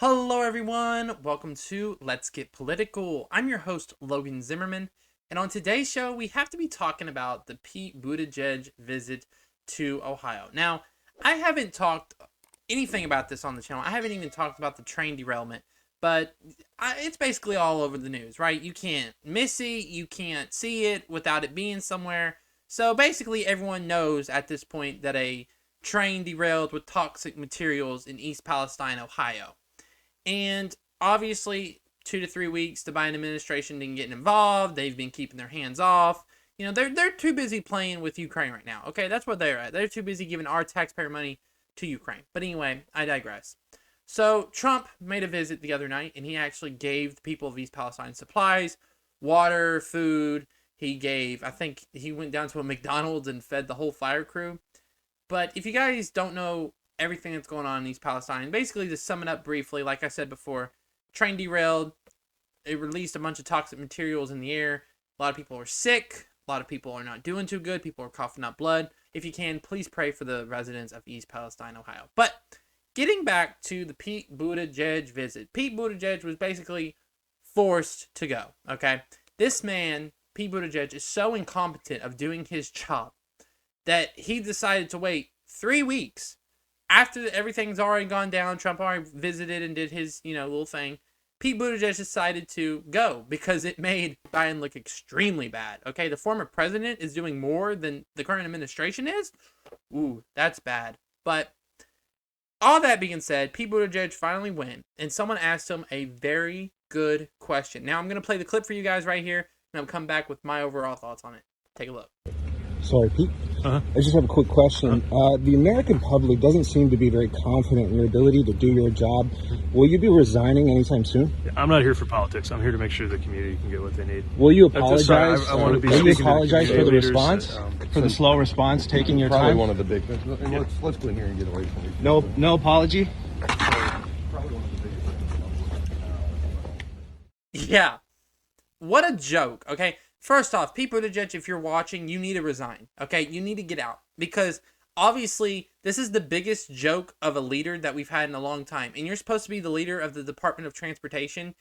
Hello everyone, welcome to Let's Get Political. I'm your host Logan Zimmerman, and on today's show we have to be talking about the Pete Buttigieg visit to Ohio. Now, I haven't talked anything about this on the channel. I haven't even talked about the train derailment, but it's basically all over the news, right? You can't miss it, you can't see it without it being somewhere. So basically everyone knows at this point that a train derailed with toxic materials in East Palestine, Ohio. And obviously, 2 to 3 weeks, the Biden administration didn't get involved. They've been keeping their hands off. You know, they're too busy playing with Ukraine right now. Okay, that's what they're at. They're too busy giving our taxpayer money to Ukraine. But anyway, I digress. So Trump made a visit the other night, and he actually gave the people of East Palestine supplies, water, food. He gave, I think he went down to a McDonald's and fed the whole fire crew. But if you guys don't know everything that's going on in East Palestine, basically to sum it up briefly, like I said before, train derailed, it released a bunch of toxic materials in the air, a lot of people are sick, a lot of people are not doing too good, people are coughing up blood. If you can, please pray for the residents of East Palestine, Ohio. But getting back to the Pete Buttigieg visit, Pete Buttigieg was basically forced to go, okay? This man, Pete Buttigieg, is so incompetent of doing his job that he decided to wait 3 weeks after everything's already gone down. Trump already visited and did his, little thing. Pete Buttigieg decided to go because it made Biden look extremely bad. Okay, the former president is doing more than the current administration is. Ooh, that's bad. But all that being said, Pete Buttigieg finally went, and someone asked him a very good question. Now I'm going to play the clip for you guys right here, and I'll come back with my overall thoughts on it. Take a look. Sorry, Pete. I just have a quick question. The American public doesn't seem to be very confident in your ability to do your job. Will you be resigning anytime soon? I'm not here for politics. I'm here to make sure the community can get what they need. Will you apologize? I want to be Will you speaking to apologize for the leaders, response? For the slow response, taking your Probably time? one of the big things. And let's go in here and get away from it. No apology? Probably one of the biggest. Yeah. What a joke, okay? First off, Pete Buttigieg, if you're watching, you need to resign, okay? You need to get out because obviously this is the biggest joke of a leader that we've had in a long time. And you're supposed to be the leader of the Department of Transportation,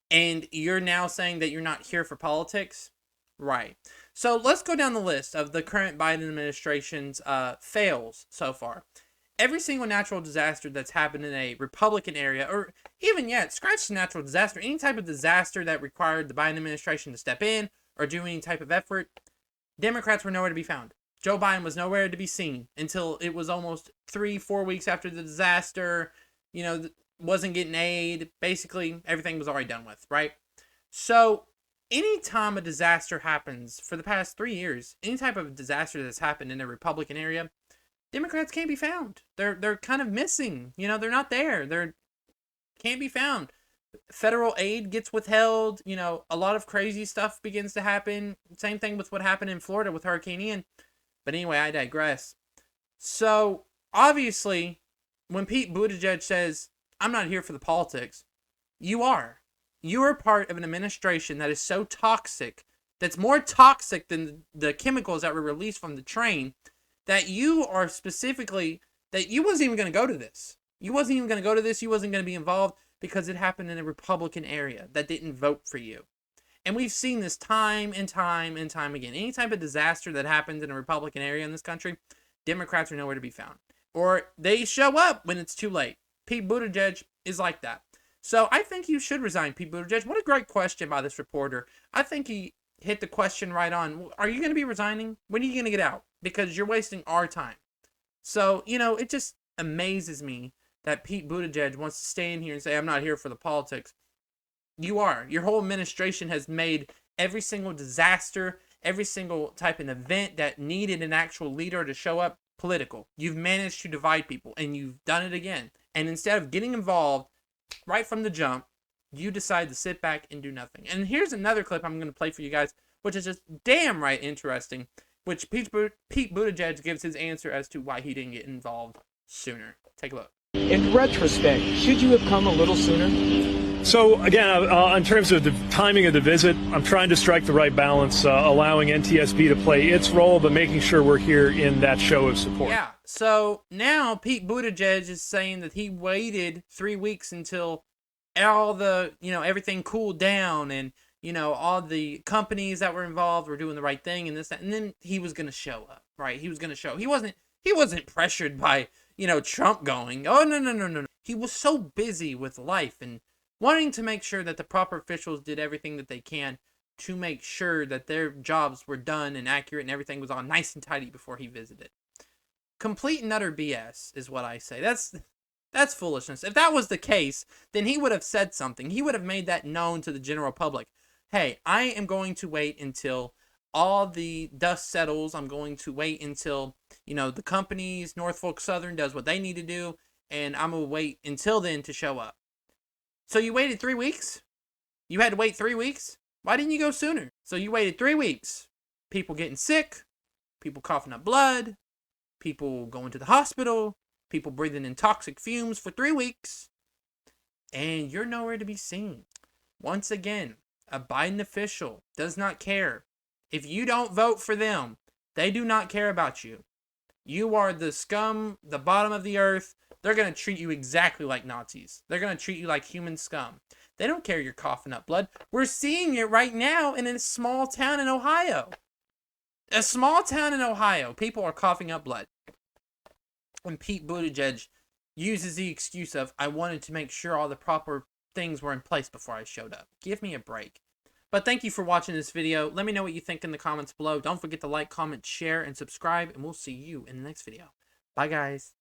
and you're now saying that you're not here for politics? Right. So let's go down the list of the current Biden administration's fails so far. Every single natural disaster that's happened in a Republican area, or even yet, scratch the natural disaster, any type of disaster that required the Biden administration to step in or do any type of effort, Democrats were nowhere to be found. Joe Biden was nowhere to be seen until it was almost 3-4 weeks after the disaster, wasn't getting aid. Basically, everything was already done with, right? So, anytime a disaster happens, for the past 3 years, any type of disaster that's happened in a Republican area, Democrats can't be found. They're kind of missing. They're not there. They can't be found. Federal aid gets withheld. A lot of crazy stuff begins to happen. Same thing with what happened in Florida with Hurricane Ian. But anyway, I digress. So, obviously, when Pete Buttigieg says, I'm not here for the politics, you are. You are part of an administration that is so toxic, that's more toxic than the chemicals that were released from the train, that you are specifically, that you wasn't even going to go to this. You wasn't even going to go to this. You wasn't going to be involved because it happened in a Republican area that didn't vote for you. And we've seen this time and time and time again. Any type of disaster that happens in a Republican area in this country, Democrats are nowhere to be found. Or they show up when it's too late. Pete Buttigieg is like that. So I think you should resign, Pete Buttigieg. What a great question by this reporter. I think he hit the question right on. Are you going to be resigning? When are you going to get out? Because you're wasting our time. So, it just amazes me that Pete Buttigieg wants to stay in here and say, I'm not here for the politics. You are. Your whole administration has made every single disaster, every single type of event that needed an actual leader to show up political. You've managed to divide people, and you've done it again. And instead of getting involved right from the jump, you decide to sit back and do nothing. And here's another clip I'm going to play for you guys, which is just damn right interesting, which Pete Buttigieg gives his answer as to why he didn't get involved sooner. Take a look. In retrospect, should you have come a little sooner? So, again, in terms of the timing of the visit, I'm trying to strike the right balance, allowing NTSB to play its role, but making sure we're here in that show of support. Yeah, so now Pete Buttigieg is saying that he waited 3 weeks until all the, everything cooled down, and, all the companies that were involved were doing the right thing, and this, that, and then he was going to show up, right? He was going to show. He wasn't pressured by, Trump going, oh, no, no, no, no, no. He was so busy with life and wanting to make sure that the proper officials did everything that they can to make sure that their jobs were done and accurate and everything was all nice and tidy before he visited. Complete and utter BS is what I say. That's foolishness. If that was the case, then he would have said something. He would have made that known to the general public. Hey, I am going to wait until all the dust settles. I'm going to wait until, the companies, Norfolk Southern does what they need to do, and I'm going to wait until then to show up. So you waited 3 weeks? You had to wait 3 weeks? Why didn't you go sooner? So you waited 3 weeks. People getting sick, people coughing up blood, people going to the hospital, people breathing in toxic fumes for 3 weeks, and you're nowhere to be seen. Once again, a Biden official does not care. If you don't vote for them, they do not care about you. You are the scum, the bottom of the earth. They're going to treat you exactly like Nazis. They're going to treat you like human scum. They don't care you're coughing up blood. We're seeing it right now in a small town in Ohio. A small town in Ohio. People are coughing up blood. And Pete Buttigieg uses the excuse of, I wanted to make sure all the proper things were in place before I showed up. Give me a break. But thank you for watching this video. Let me know what you think in the comments below. Don't forget to like, comment, share, and subscribe. And we'll see you in the next video. Bye, guys.